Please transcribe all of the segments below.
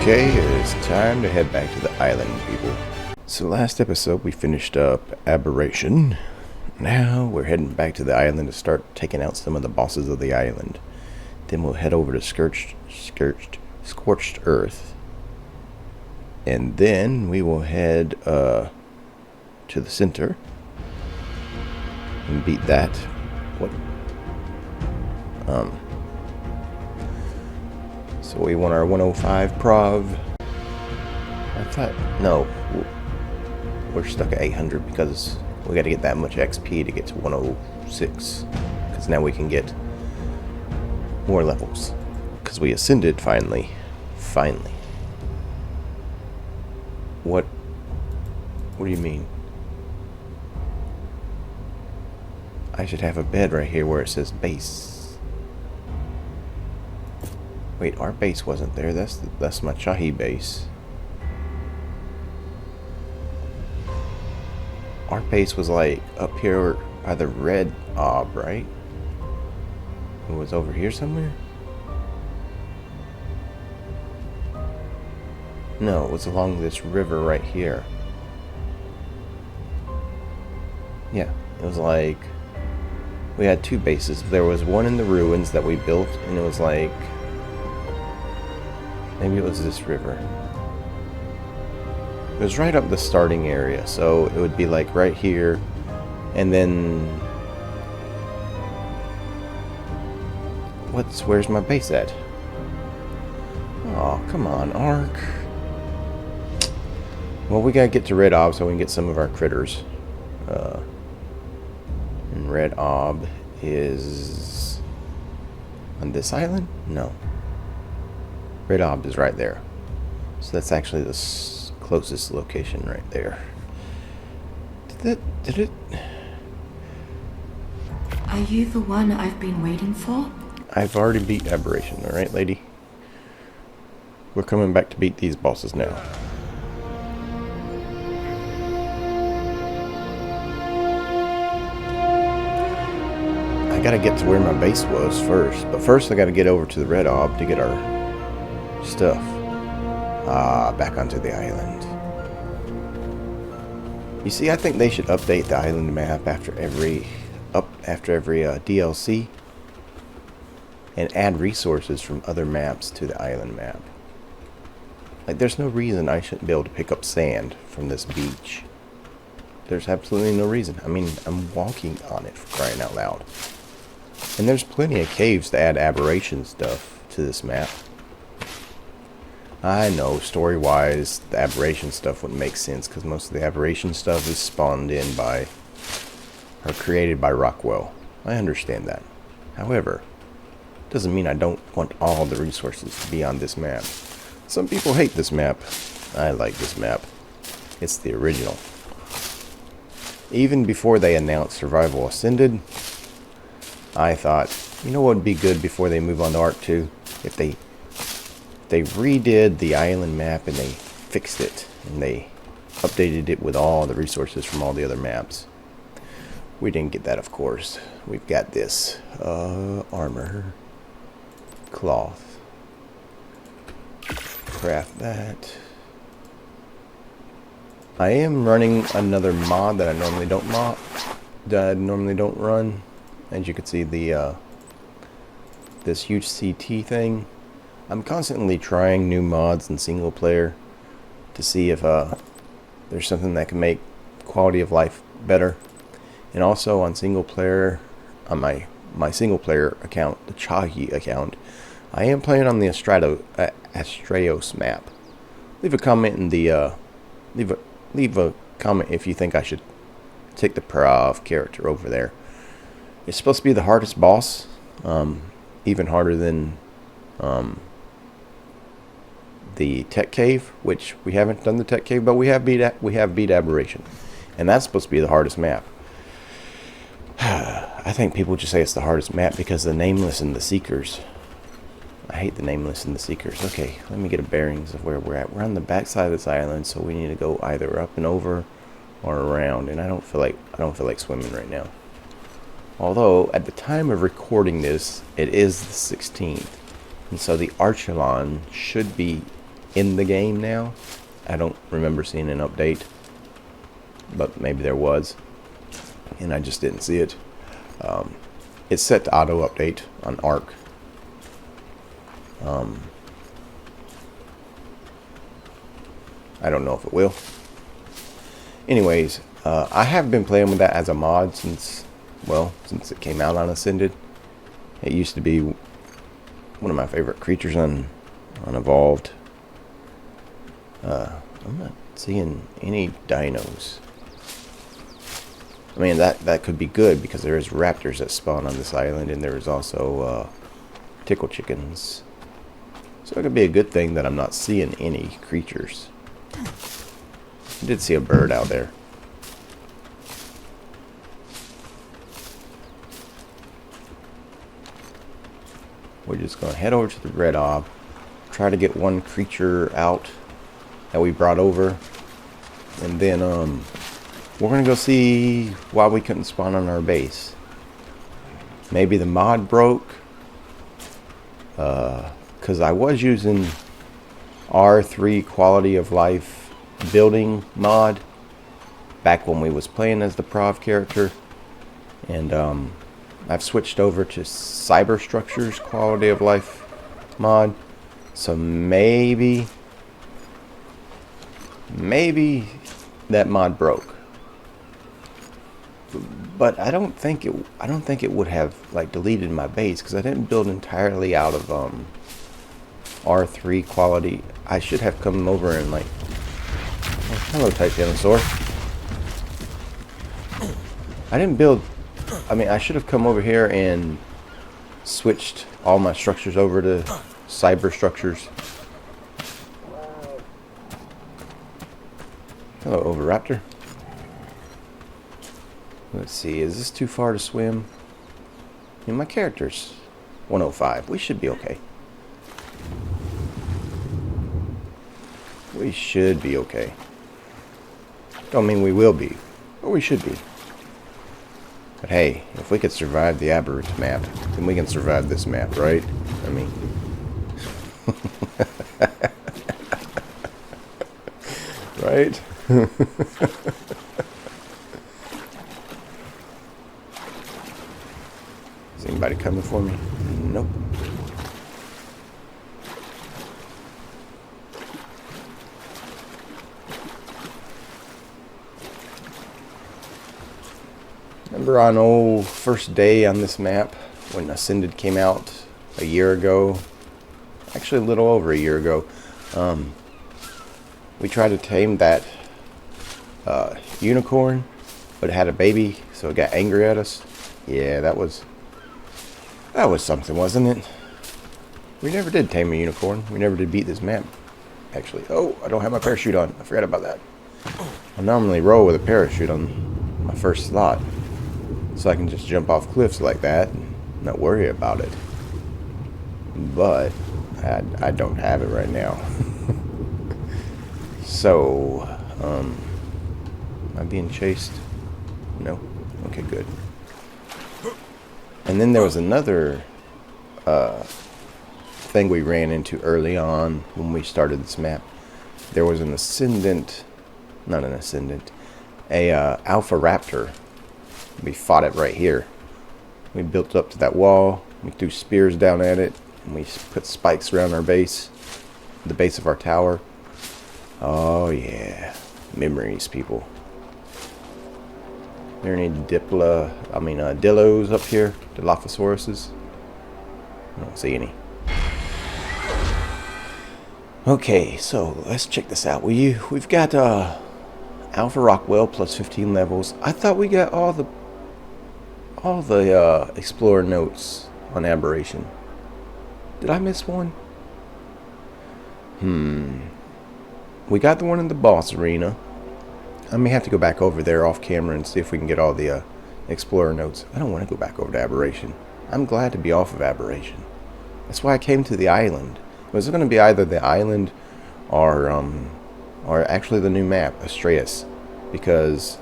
Okay, it's time to head back to the island, people. So last episode we finished up Aberration. Now we're heading back to the island to start taking out some of the bosses of the island. Then we'll head over to Scorched Earth. And then we will head to the center and beat that. So we want our 105 prov. No, we're stuck at 800 because we got to get that much XP to get to 106. Because now we can get more levels. Because we ascended finally. What do you mean? I should have a bed right here where it says base. Wait, our base wasn't there. That's my Chahi base. Our base was like up here by the red ob, right? It was over here somewhere? No, it was along this river right here. Yeah, it was like we had two bases. There was one in the ruins that we built, and it was like maybe it was this river. It was right up the starting area, so it would be like right here, and then where's my base at? Oh, come on, Ark. Well, we gotta get to Red Ob so we can get some of our critters. And Red Ob is on this island? No. Red Ob is right there. So that's actually the closest location right there. Did it? Are you the one I've been waiting for? I've already beat Aberration, alright, lady? We're coming back to beat these bosses now. I gotta get to where my base was first. But first I gotta get over to the Red Ob to get our stuff. Back onto the island. You see, I think they should update the island map after every DLC and add resources from other maps to the island map. Like, there's no reason I shouldn't be able to pick up sand from this beach. There's absolutely no reason. I mean, I'm walking on it, for crying out loud. And there's plenty of caves to add aberration stuff to this map. I know, story-wise, the aberration stuff wouldn't make sense because most of the aberration stuff is spawned in by, or created by Rockwell. I understand that. However, it doesn't mean I don't want all the resources to be on this map. Some people hate this map. I like this map. It's the original. Even before they announced Survival Ascended, I thought, you know what would be good before they move on to Ark 2? If they redid the island map and they fixed it and they updated it with all the resources from all the other maps. We didn't get that, of course. We've got this armor, cloth, craft that. I am running another mod that I normally don't run. As you can see, the this huge CT thing. I'm constantly trying new mods in single player to see if there's something that can make quality of life better. And also on single player, on my single player account, the Chahi account, I am playing on the Astraeos map. Leave a comment in the leave a comment if you think I should take the Prav character over there. It's supposed to be the hardest boss, even harder than the Tech Cave, which we haven't done the Tech Cave, but we have beat Aberration, and that's supposed to be the hardest map. I think people just say it's the hardest map because the Nameless and the Seekers. I hate the Nameless and the Seekers. Okay, let me get a bearings of where we're at. We're on the back side of this island, so we need to go either up and over or around, and I don't feel like swimming right now. Although at the time of recording this, it is the 16th, and so the Archelon should be in the game now. I don't remember seeing an update, but maybe there was, and I just didn't see it. It's set to auto update on Ark. I don't know if it will. Anyways, I have been playing with that as a mod since it came out on Ascended. It used to be one of my favorite creatures on Evolved. I'm not seeing any dinos. I mean, that could be good because there is raptors that spawn on this island, and there is also tickle chickens. So it could be a good thing that I'm not seeing any creatures. I did see a bird out there. We're just going to head over to the red ob, try to get one creature out that we brought over, and then we're going to go see why we couldn't spawn on our base. Maybe the mod broke, because I was using R3 quality of life building mod back when we was playing as the prov character, and I've switched over to cyber structures quality of life mod, so maybe that mod broke, but I don't think it would have like deleted my base because I didn't build entirely out of R3 quality. I should have come over and like, oh, hello Titanosaur. I should have come over here and switched all my structures over to cyber structures. Hello, Oviraptor. Let's see, is this too far to swim? I mean, my character's 105. We should be okay. We should be okay. Don't mean we will be, but we should be. But hey, if we could survive the Aberrant map, then we can survive this map, right? I mean... right? Is anybody coming for me? Nope. Remember on first day on this map when Ascended came out a year ago, actually a little over a year ago, we tried to tame that unicorn, but it had a baby, so it got angry at us. Yeah, that was something, wasn't it? We never did tame a unicorn. We never did beat this map, actually. Oh, I don't have my parachute on. I forgot about that. I normally roll with a parachute on my first slot, so I can just jump off cliffs like that and not worry about it. But I don't have it right now. So, am I being chased? No? Okay, good. And then there was another thing we ran into early on when we started this map. There was an Ascendant, not an Ascendant, a Alpha Raptor. We fought it right here. We built up to that wall, we threw spears down at it, and we put spikes around our base, the base of our tower. Oh yeah, memories, people. There any Dillos up here? Dilophosauruses? I don't see any. Okay, so let's check this out. We've got Alpha Rockwell plus 15 levels. I thought we got all the Explorer notes on Aberration. Did I miss one? We got the one in the boss arena. I may have to go back over there off camera and see if we can get all the Explorer notes. I don't want to go back over to Aberration. I'm glad to be off of Aberration. That's why I came to the island. It was going to be either the island or actually the new map, Astraeus, because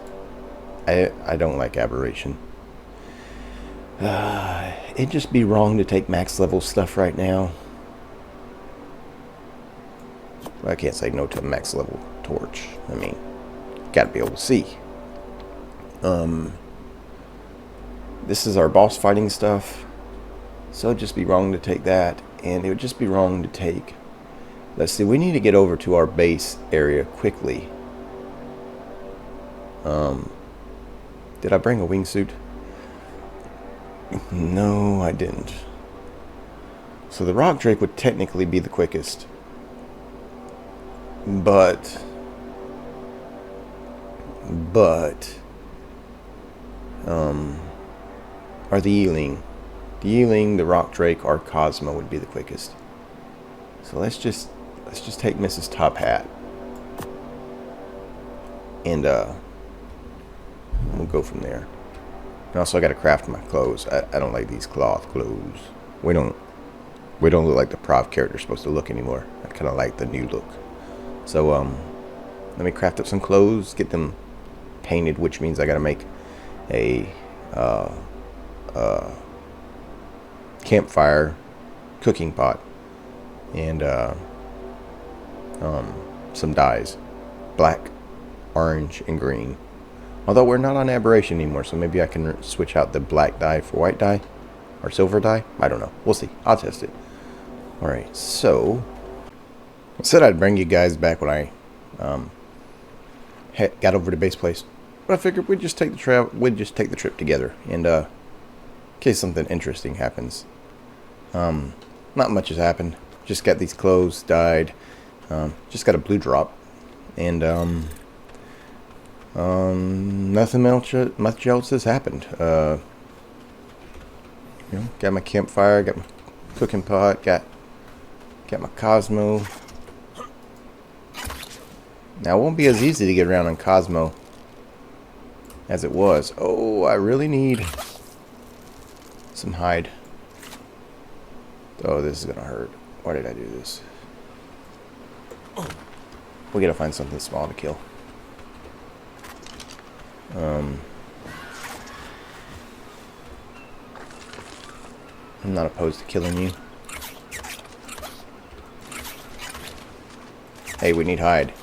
I don't like Aberration. It'd just be wrong to take max level stuff right now. I can't say no to a max level torch. I mean, gotta be able to see. This is our boss fighting stuff. So it'd just be wrong to take that. And it would just be wrong to take... Let's see, we need to get over to our base area quickly. Did I bring a wingsuit? No, I didn't. So the rock drake would technically be the quickest. But or the Eling. The Eling, the rock drake, or Cosmo would be the quickest. So let's just take Mrs. Top Hat. And we'll go from there. And also I gotta craft my clothes. I don't like these cloth clothes. We don't look like the Prov character's supposed to look anymore. I kinda like the new look. So let me craft up some clothes, get them painted, which means I gotta make a campfire cooking pot and some dyes, black, orange, and green. Although we're not on aberration anymore, so maybe I can switch out the black dye for white dye or silver dye. I don't know. We'll see. I'll test it. Alright, so I said I'd bring you guys back when I got over to base place, but I figured we'd just take the trip together, and in case something interesting happens. Not much has happened. Just got these clothes dyed. Just got a blue drop, and nothing much else has happened. You know, got my campfire, got my cooking pot, got my Cosmo. Now, it won't be as easy to get around on Cosmo as it was. Oh, I really need some hide. Oh, this is gonna hurt. Why did I do this? We gotta find something small to kill. I'm not opposed to killing you. Hey, we need hide.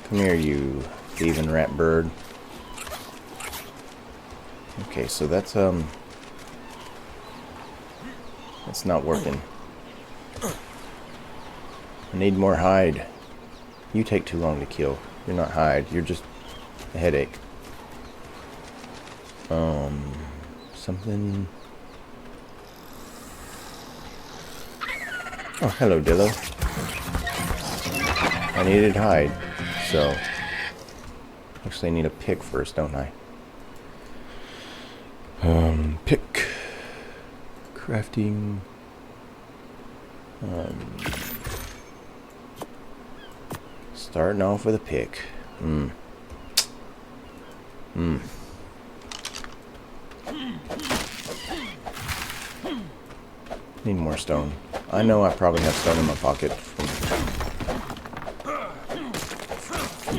Come here, you thieving rat bird. Okay, so that's not working. I need more hide. You take too long to kill. You're not hide. You're just a headache. Something. Oh, hello, Dillo. I needed hide, so actually I need a pick first, don't I? Pick. Crafting. Starting off with a pick. Need more stone. I know I probably have stone in my pocket from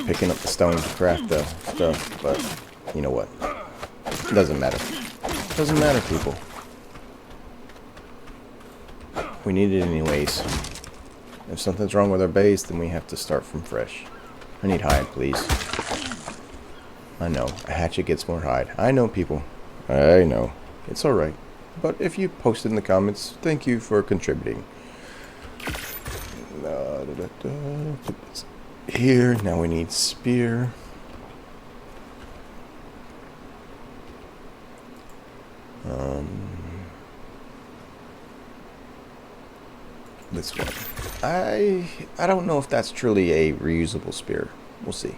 picking up the stone to craft the stuff, but you know what? It doesn't matter. It doesn't matter, people. We need it anyways. If something's wrong with our base, then we have to start from fresh. I need hide, please. I know. A hatchet gets more hide. I know, people. I know. It's alright. But if you post it in the comments, thank you for contributing. Here, now we need spear. This one. I don't know if that's truly a reusable spear. We'll see.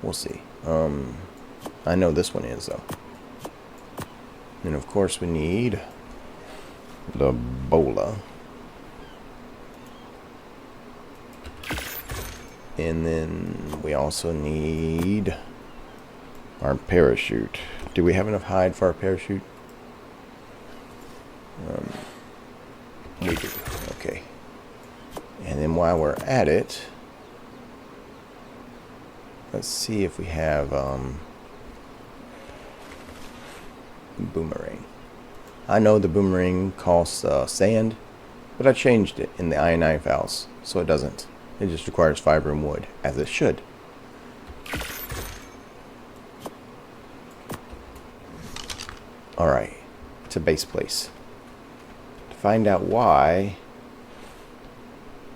We'll see. I know this one is, though. And of course we need the bola. And then we also need our parachute. Do we have enough hide for our parachute? We do. Okay. And then while we're at it, let's see if we have boomerang. I know the boomerang costs sand, But I changed it in the I9 files, so it doesn't. It just requires fiber and wood, as it should. Alright, to base place. To find out why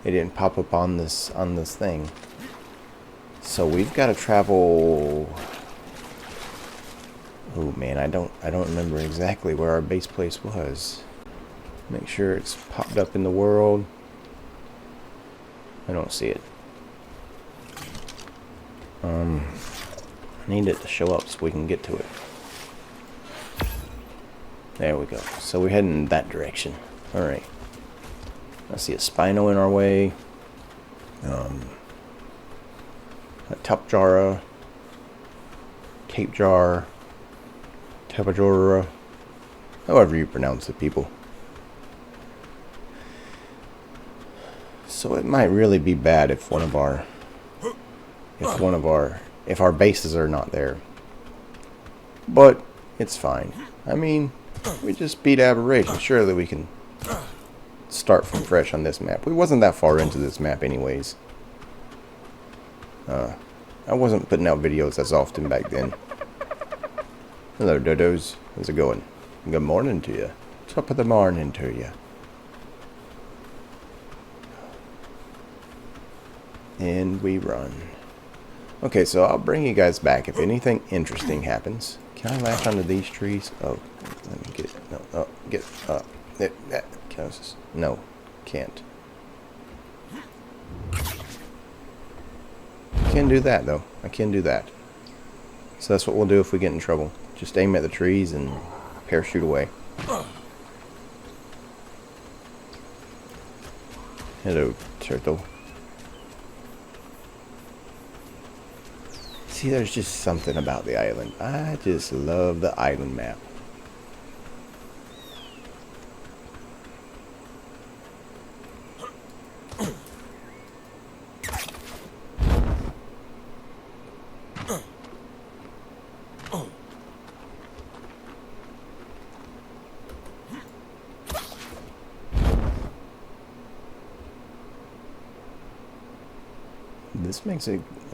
it didn't pop up on this thing. So we've got to travel. Oh man, I don't remember exactly where our base place was. Make sure it's popped up in the world. I don't see it. I need it to show up so we can get to it. There we go. So we're heading in that direction. Alright. I see a Spino in our way. A Tapjara. Cape Jar. Tapajora. However you pronounce it, people. So it might really be bad if if our bases are not there. But it's fine. I mean, we just beat Aberration. Surely we can start from fresh on this map. We wasn't that far into this map anyways. I wasn't putting out videos as often back then. Hello, dodos. How's it going? Good morning to you. Top of the morning to you. And we run. Okay, so I'll bring you guys back if anything interesting happens. Can I latch onto these trees? Oh, let me get it. No, oh, get up. No, can't. Can do that though. I can do that. So that's what we'll do if we get in trouble. Just aim at the trees and parachute away. Hello, turtle. See, there's just something about the island. I just love the island map.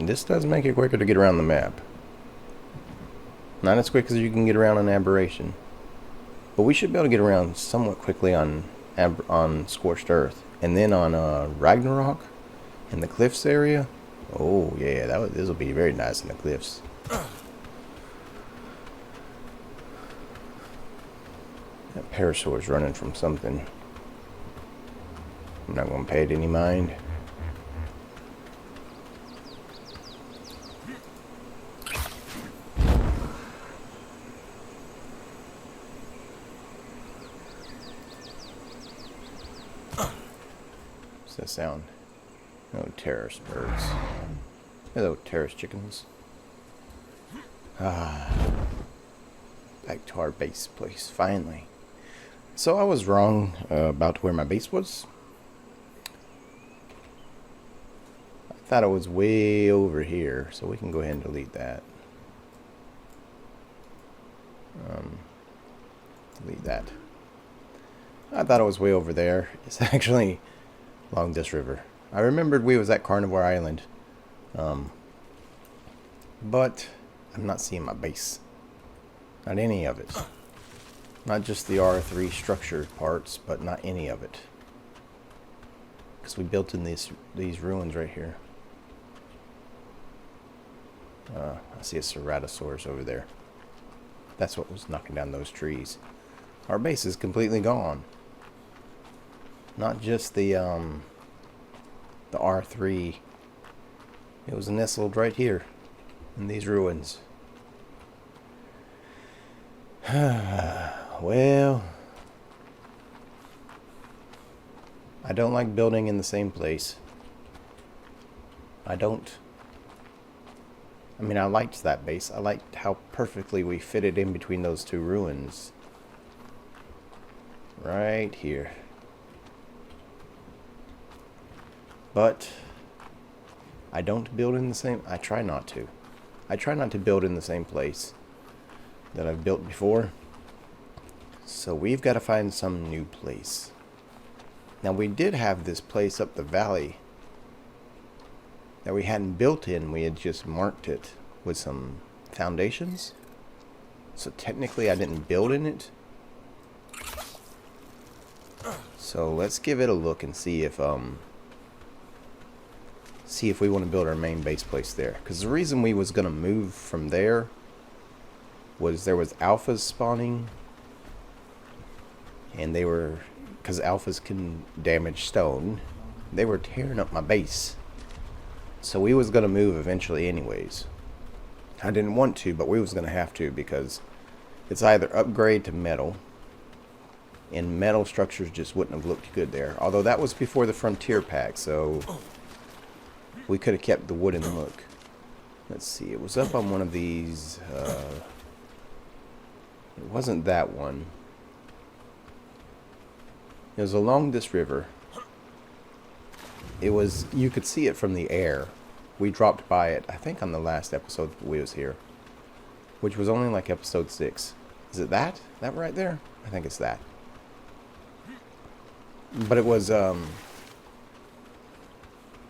This does make it quicker to get around the map. Not as quick as you can get around on Aberration, but we should be able to get around somewhat quickly on Scorched Earth, and then on Ragnarok in the cliffs area. Oh yeah, this will be very nice in the cliffs. That parasaur's running from something. I'm not gonna pay it any mind. What's that sound? Oh, terrorist birds. Hello, terrorist chickens. Ah, back to our base place, finally. So I was wrong about where my base was. I thought it was way over here, so we can go ahead and delete that. Delete that. I thought it was way over there. It's actually along this river. I remembered we was at Carnivore Island. But I'm not seeing my base. Not any of it. Not just the R3 structured parts, but not any of it. Because we built in these ruins right here. I see a Ceratosaurus over there. That's what was knocking down those trees. Our base is completely gone. Not just the R3. It was nestled right here in these ruins. Well, I don't like building in the same place. I don't. I mean, I liked that base. I liked how perfectly we fitted in between those two ruins. Right here. But I don't build in the same. I try not to. I try not to build in the same place that I've built before. So we've got to find some new place. Now we did have this place up the valley that we hadn't built in. We had just marked it with some foundations. So technically I didn't build in it. So let's give it a look and see if we want to build our main base place there. Because the reason we was going to move from there was there was alphas spawning. And they were, because alphas can damage stone, they were tearing up my base. So we was going to move eventually anyways. I didn't want to, but we was going to have to, because it's either upgrade to metal, and metal structures just wouldn't have looked good there. Although that was before the Frontier Pack, so we could have kept the wooden look. Let's see, it was up on one of these. It wasn't that one. It was along this river. It was, you could see it from the air. We dropped by it, I think on the last episode we was here, which was only like episode 6. Is it that? That right there? I think it's that. But it was, it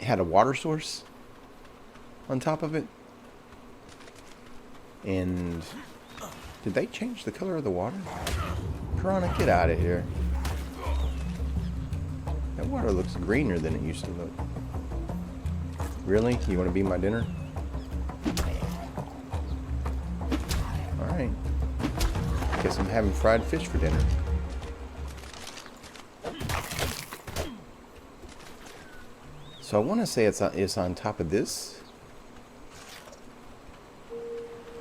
had a water source on top of it. And did they change the color of the water? Piranha, get out of here. That water looks greener than it used to look. Really? You want to be my dinner? Alright. Guess I'm having fried fish for dinner. So I want to say it's on top of this.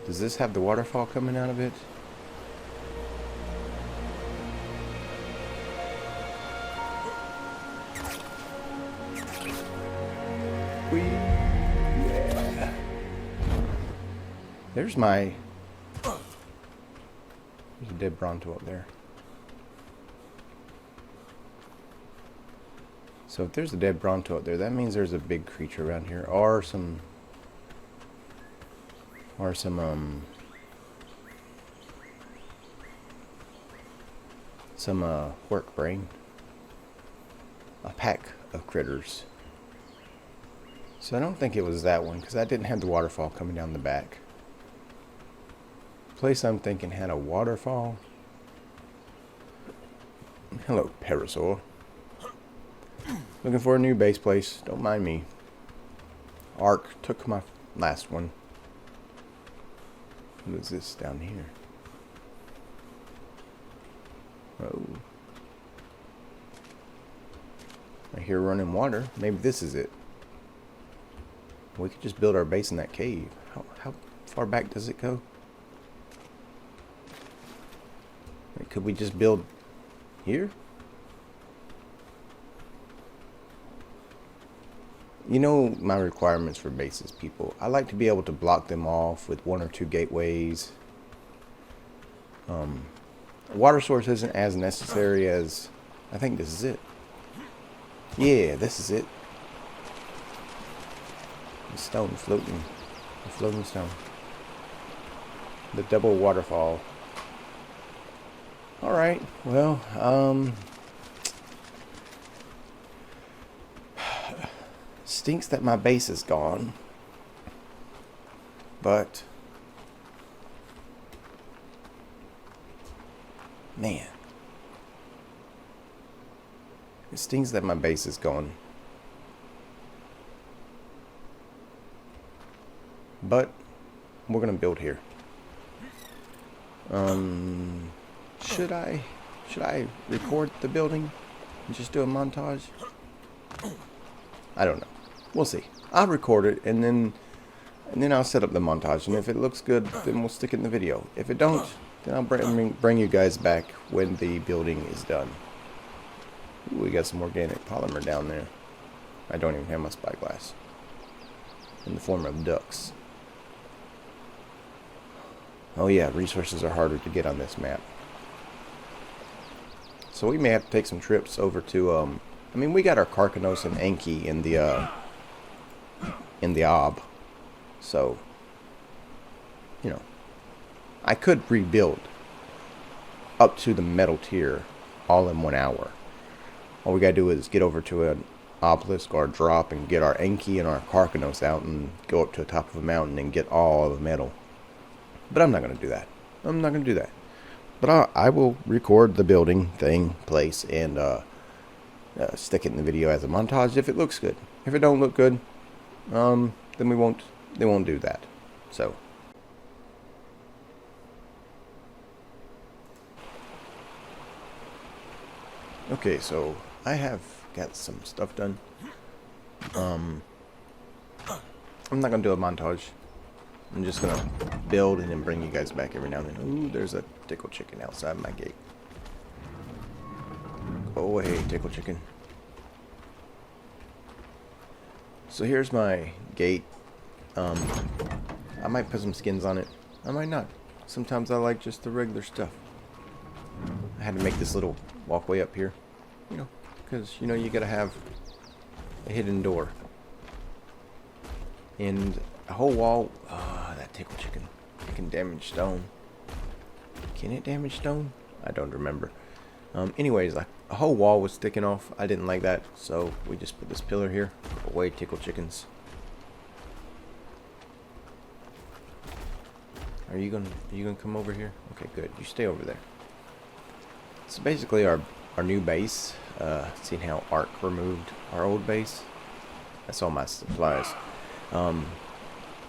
Does this have the waterfall coming out of it? Yeah. There's my... There's a dead Bronto up there. So if there's a dead Bronto up there, that means there's a big creature around here. Or some work brain. A pack of critters. So I don't think it was that one, because that didn't have the waterfall coming down the back. The place I'm thinking had a waterfall. Hello, Parasaur. Looking for a new base place. Don't mind me. Ark took my last one. What is this down here? Oh. I hear running water. Maybe this is it. We could just build our base in that cave. How far back does it go? Wait, could we just build here? You know my requirements for bases, people. I like to be able to block them off with 1 or 2 gateways. Water source isn't as necessary as... I think this is it. Yeah, this is it. The stone floating. The floating stone. The double waterfall. Alright, well, stinks that my base is gone. But man, it stings that my base is gone. But we're gonna build here. Should I record the building and just do a montage? I don't know. We'll see. I'll record it and then I'll set up the montage, and if it looks good, then we'll stick it in the video. If it don't, then I'll bring you guys back when the building is done. Ooh, we got some organic polymer down there. I don't even have my spyglass. In the form of ducks. Oh yeah, resources are harder to get on this map. So we may have to take some trips over to, I mean, we got our Carcanos and Enki in the Ob. So, you know, I could rebuild up to the metal tier all in 1 hour. All we gotta do is get over to an obelisk or a drop and get our Enki and our Karkanos out and go up to the top of a mountain and get all the metal. But I'm not gonna do that. I'm not gonna do that. But I will record the building thing, place, and stick it in the video as a montage if it looks good. If it don't look good, then they won't do that. So. Okay, so I have got some stuff done. I'm not gonna do a montage. I'm just gonna build and then bring you guys back every now and then. Ooh, there's a tickle chicken outside my gate. Oh, hey, tickle chicken. So here's my gate. I might put some skins on it. I might not. Sometimes I like just the regular stuff. I had to make this little walkway up here. You know, because, you know, you gotta have a hidden door. And a whole wall. That tickle chicken. It can damage stone. Can it damage stone? I don't remember. Anyways, like, a whole wall was sticking off. I didn't like that, so we just put this pillar here. Away, tickle chickens. Are you gonna come over here? Okay, good. You stay over there. So basically, our new base. Seeing how Ark removed our old base. That's all my supplies.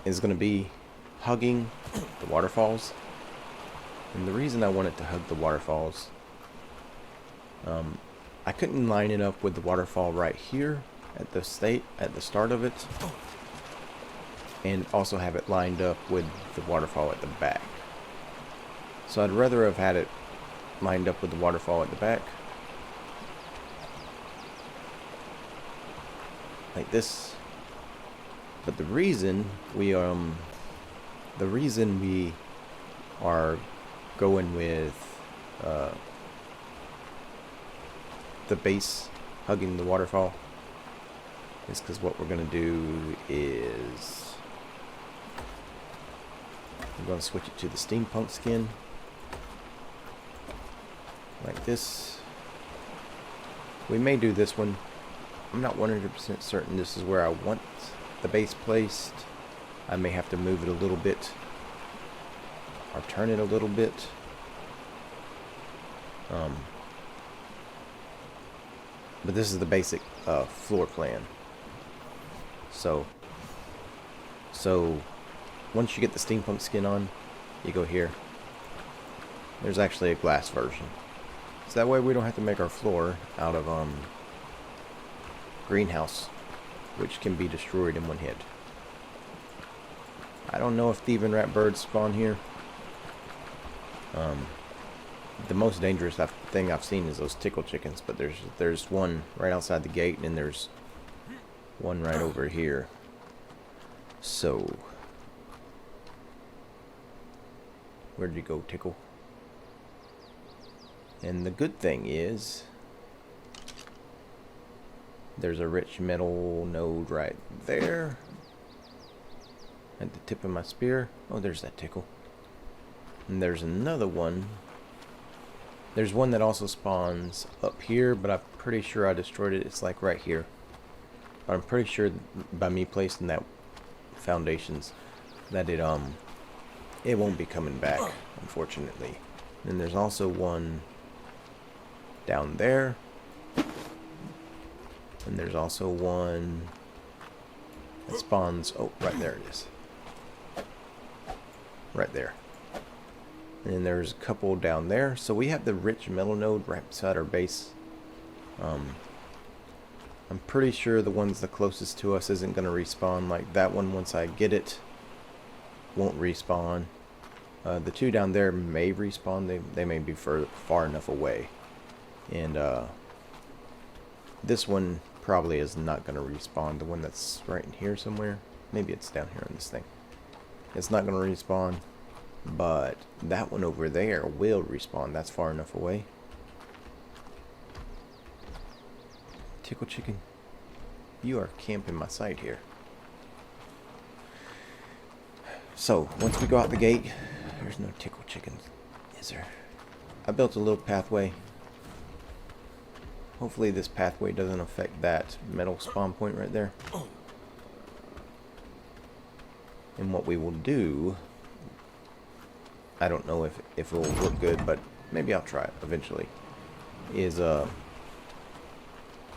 Is gonna be hugging the waterfalls. And the reason I wanted to hug the waterfalls, I couldn't line it up with the waterfall right here at the start of it, and also have it lined up with the waterfall at the back. So I'd rather have had it lined up with the waterfall at the back, like this. But the reason we are going with the base hugging the waterfall is because what we're gonna do is I'm gonna switch it to the steampunk skin like this. We may do this one. I'm not 100% certain this is where I want the base placed. I may have to move it a little bit or turn it a little bit. But this is the basic floor plan. So once you get the steampunk skin on, you go here. There's actually a glass version. So that way we don't have to make our floor out of greenhouse, which can be destroyed in one hit. I don't know if thieving rat birds spawn here. The most dangerous thing I've seen is those tickle chickens, but there's one right outside the gate, and there's one right over here. So, where'd you go, tickle? And the good thing is, there's a rich metal node right there at the tip of my spear. Oh, there's that tickle. And there's another one. There's one that also spawns up here, but I'm pretty sure I destroyed it. It's like right here. But I'm pretty sure by me placing that foundations that it won't be coming back, unfortunately. And there's also one down there. And there's also one that spawns, oh, right there it is. Right there. And there's a couple down there. So we have the rich metal node right beside our base. I'm pretty sure the one's the closest to us isn't going to respawn. Like that one, once I get it, won't respawn. The two down there may respawn. They may be far enough away. And this one probably is not going to respawn. The one that's right in here somewhere. Maybe it's down here on this thing. It's not going to respawn. But that one over there will respawn. That's far enough away. Tickle chicken, you are camping my site here. So, once we go out the gate, there's no tickle chickens, is there? I built a little pathway. Hopefully this pathway doesn't affect that metal spawn point right there. And what we will do, I don't know if it will look good, but maybe I'll try it eventually, is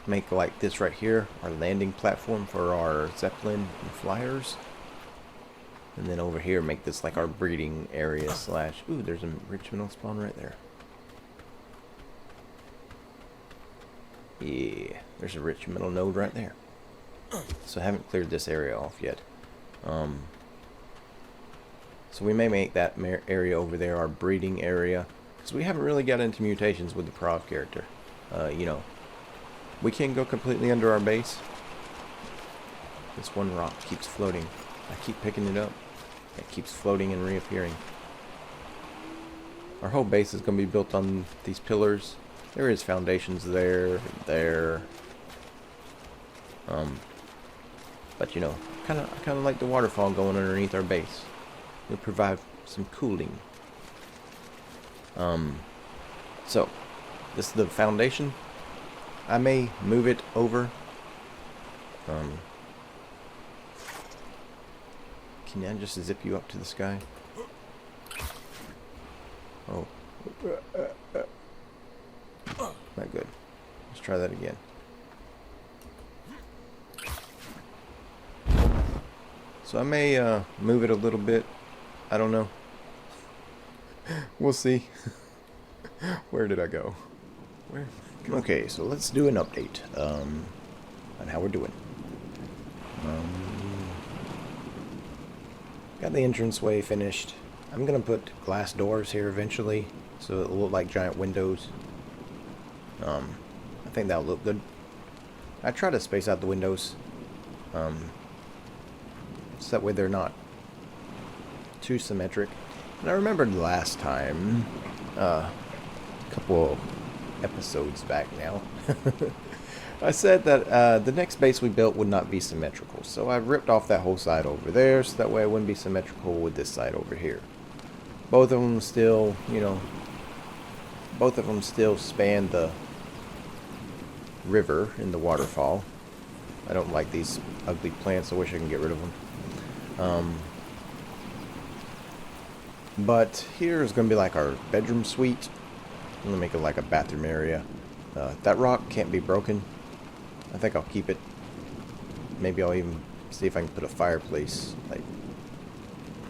make like this right here our landing platform for our Zeppelin and flyers. And then over here make this like our breeding area slash... Ooh, there's a rich mineral spawn right there. Yeah, there's a rich mineral node right there. So I haven't cleared this area off yet. So we may make that area over there our breeding area. Because we haven't really got into mutations with the Prov character. You know, we can go completely under our base. This one rock keeps floating. I keep picking it up. It keeps floating and reappearing. Our whole base is going to be built on these pillars. There is foundations there, there. But you know, kind of like the waterfall going underneath our base. It'll provide some cooling. So this is the foundation. I may move it over. Can I just zip you up to the sky? Oh. Not good. Let's try that again. So I may move it a little bit. I don't know. We'll see. Where did I go? Where? Okay, so let's do an update on how we're doing. Got the entranceway finished. I'm gonna put glass doors here eventually, so it'll look like giant windows. I think that'll look good. I try to space out the windows, so that way they're not too symmetric. And I remembered last time, a couple episodes back now, I said that the next base we built would not be symmetrical. So I ripped off that whole side over there, so that way it wouldn't be symmetrical with this side over here. Both of them still, you know, both of them still span the river in the waterfall. I don't like these ugly plants. I wish I can get rid of them. But here is going to be like our bedroom suite. I'm going to make it like a bathroom area. That rock can't be broken. I think I'll keep it. Maybe I'll even see if I can put a fireplace like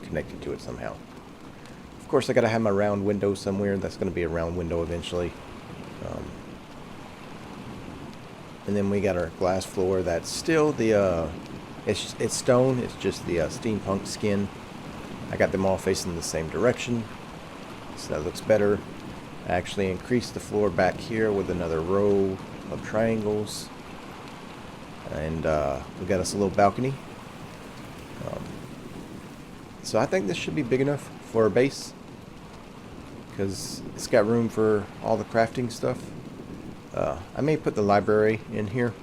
connected to it somehow. Of course, I got to have my round window somewhere. That's going to be a round window eventually. And then we got our glass floor. That's still the it's stone. It's just the steampunk skin. I got them all facing the same direction, so that looks better. I actually increased the floor back here with another row of triangles, and we got us a little balcony. So I think this should be big enough for a base, because it's got room for all the crafting stuff. I may put the library in here,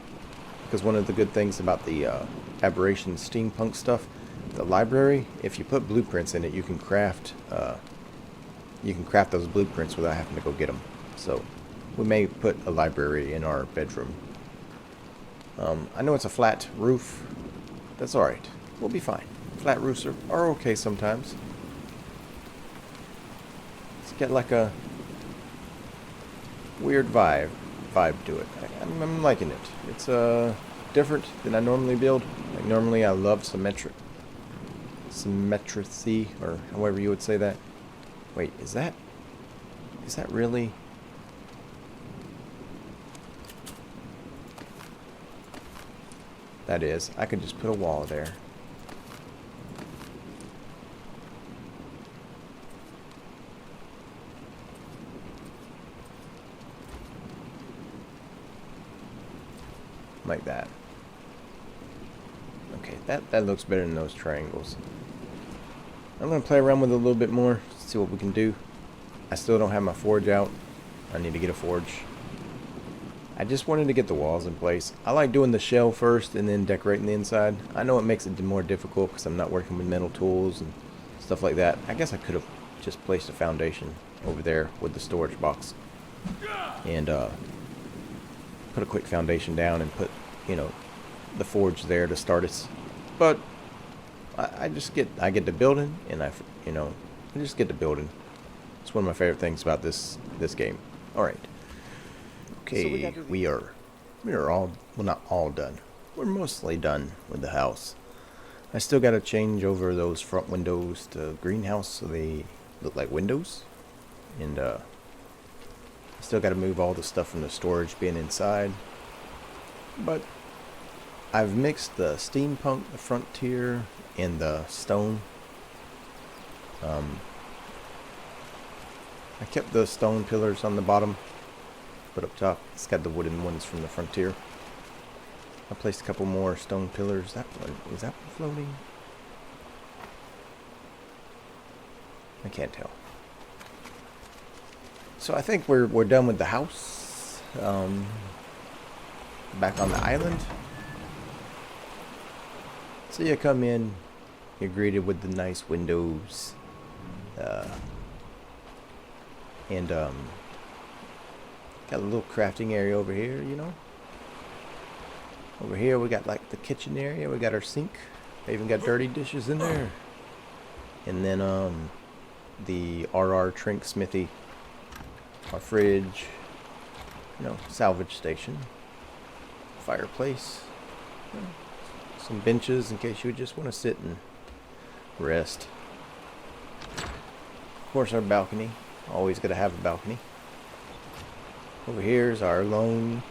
because one of the good things about the Aberration steampunk stuff, the library, if you put blueprints in it, you can craft those blueprints without having to go get them. So we may put a library in our bedroom. I know it's a flat roof. That's alright. We'll be fine. Flat roofs are okay sometimes. It's got like a weird vibe to it. I'm liking it. It's different than I normally build. Like normally I love symmetricity, or however you would say that. Wait, is that really? That is. I could just put a wall there. Like that. Okay, that looks better than those triangles. I'm going to play around with it a little bit more, see what we can do. I still don't have my forge out. I need to get a forge. I just wanted to get the walls in place. I like doing the shell first and then decorating the inside. I know it makes it more difficult because I'm not working with metal tools and stuff like that. I guess I could have just placed a foundation over there with the storage box. And put a quick foundation down and put, you know, the forge there to start us. But I get to building, and I just get to building. It's one of my favorite things about this game. All right. Okay, So we are all, well, not all done. We're mostly done with the house. I still got to change over those front windows to greenhouse so they look like windows. And I still got to move all the stuff from the storage bin inside. But I've mixed the steampunk, the frontier, and the stone. I kept the stone pillars on the bottom, but up top it's got the wooden ones from the frontier. I placed a couple more stone pillars. That one, is that one floating? I can't tell. So I think we're done with the house. Back on the island. So you come in, you're greeted with the nice windows, and got a little crafting area over here, you know. Over here we got like the kitchen area. We got our sink. I even got dirty dishes in there. And then the RR Trink Smithy, our fridge, you know, salvage station, fireplace, you know, some benches in case you would just want to sit and rest. Of course, our balcony. Always got to have a balcony. Over here is our lone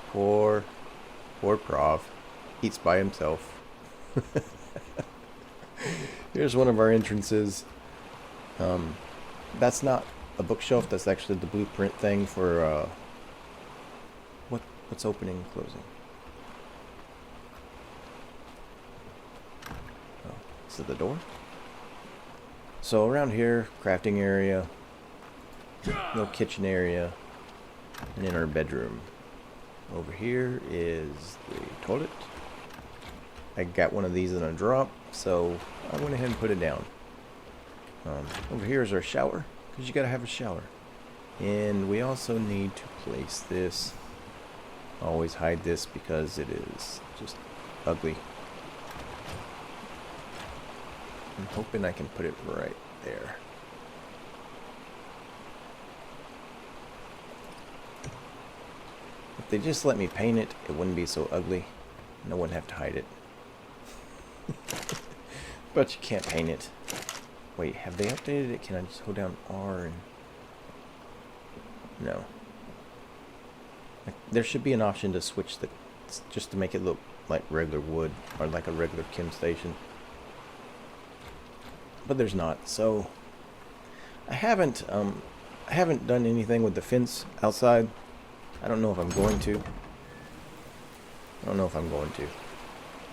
poor Prov. Eats by himself. Here's one of our entrances. That's not a bookshelf. That's actually the blueprint thing for what's opening and closing. Oh, is it the door? So around here, crafting area, little kitchen area, and in our bedroom. Over here is the toilet. I got one of these in a drop, so I went ahead and put it down. Over here is our shower, because you gotta have a shower. And we also need to place this. Always hide this because it is just ugly. I'm hoping I can put it right there. If they just let me paint it, it wouldn't be so ugly. And I wouldn't have to hide it. But you can't paint it. Wait, have they updated it? Can I just hold down R and... No. There should be an option to switch the... just to make it look like regular wood. Or like a regular chem station. But there's not. So... I haven't done anything with the fence outside. I don't know if I'm going to.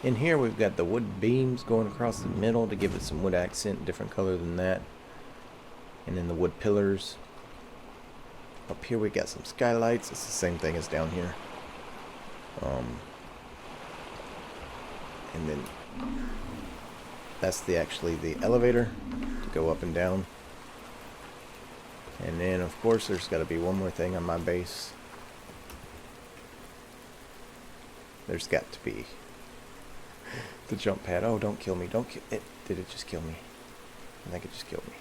In here we've got the wood beams going across the middle to give it some wood accent, different color than that. And then the wood pillars. Up here we got some skylights. It's the same thing as down here. And then that's actually the elevator to go up and down. And then of course there's got to be one more thing on my base. There's got to be the jump pad. Oh, don't kill me. Don't kill it. Did it just kill me? I think it just killed me.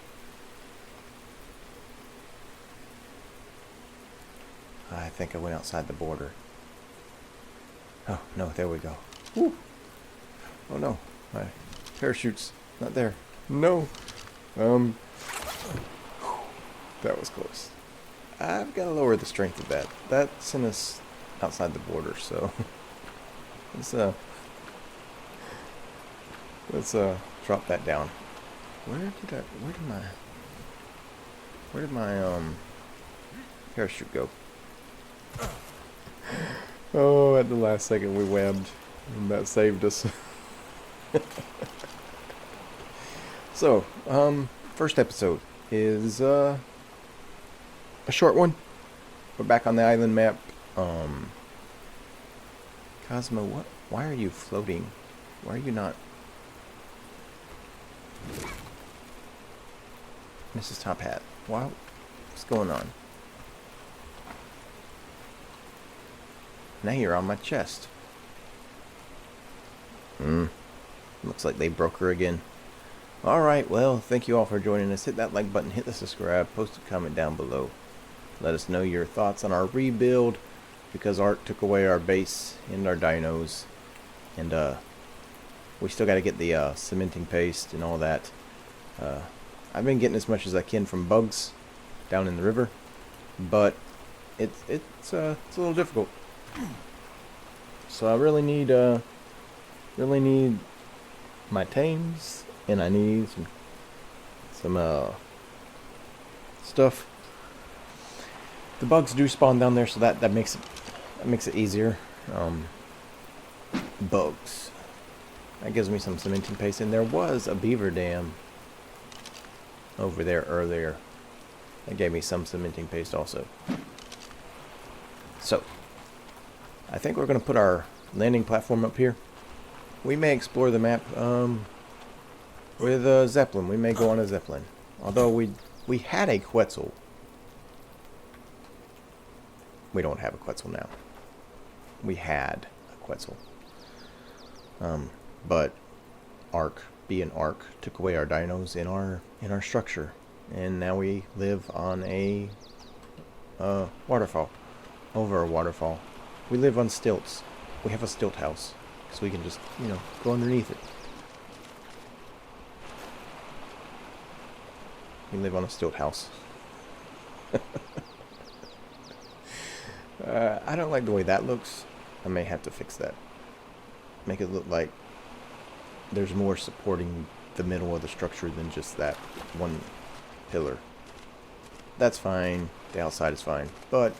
I think I went outside the border. Oh, no, there we go. Woo. Oh, no. My parachute's not there. No. That was close. I've got to lower the strength of that. That sent us outside the border, so... Let's drop that down. Where did my parachute go? Oh, at the last second we webbed, and that saved us. So, first episode is a short one. We're back on the island map. Cosmo, what? Why are you floating? Why are you not? Mrs. Top Hat. Wow. What's going on? Now you're on my chest. Looks like they broke her again. Alright, well, thank you all for joining us. Hit that like button, hit the subscribe, post a comment down below. Let us know your thoughts on our rebuild, because Ark took away our base and our dinos. And we still got to get the cementing paste and all that. I've been getting as much as I can from bugs down in the river, but it's a little difficult. So I really need my tames, and I need some stuff. The bugs do spawn down there, so that makes it easier. Bugs. That gives me some cementing paste, and there was a beaver dam over there earlier. That gave me some cementing paste also. So, I think we're going to put our landing platform up here. We may explore the map with a Zeppelin. We may go on a Zeppelin. Although we had a Quetzal. We don't have a Quetzal now. We had a Quetzal. But Ark, being Ark, took away our dinos in our structure. And now we live on a waterfall. Over a waterfall. We live on stilts. We have a stilt house. So we can just, go underneath it. We live on a stilt house. I don't like the way that looks. I may have to fix that. Make it look like there's more supporting the middle of the structure than just that one pillar. That's fine. The outside is fine. But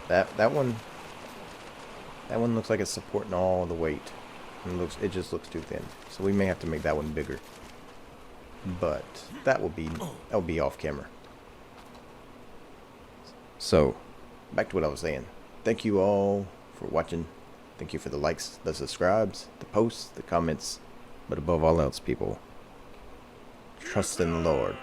that one looks like it's supporting all the weight. And it just looks too thin. So we may have to make that one bigger. But that will be off camera. So, back to what I was saying. Thank you all for watching. Thank you for the likes, the subscribes, the posts, the comments. But above all else, people, trust in the Lord.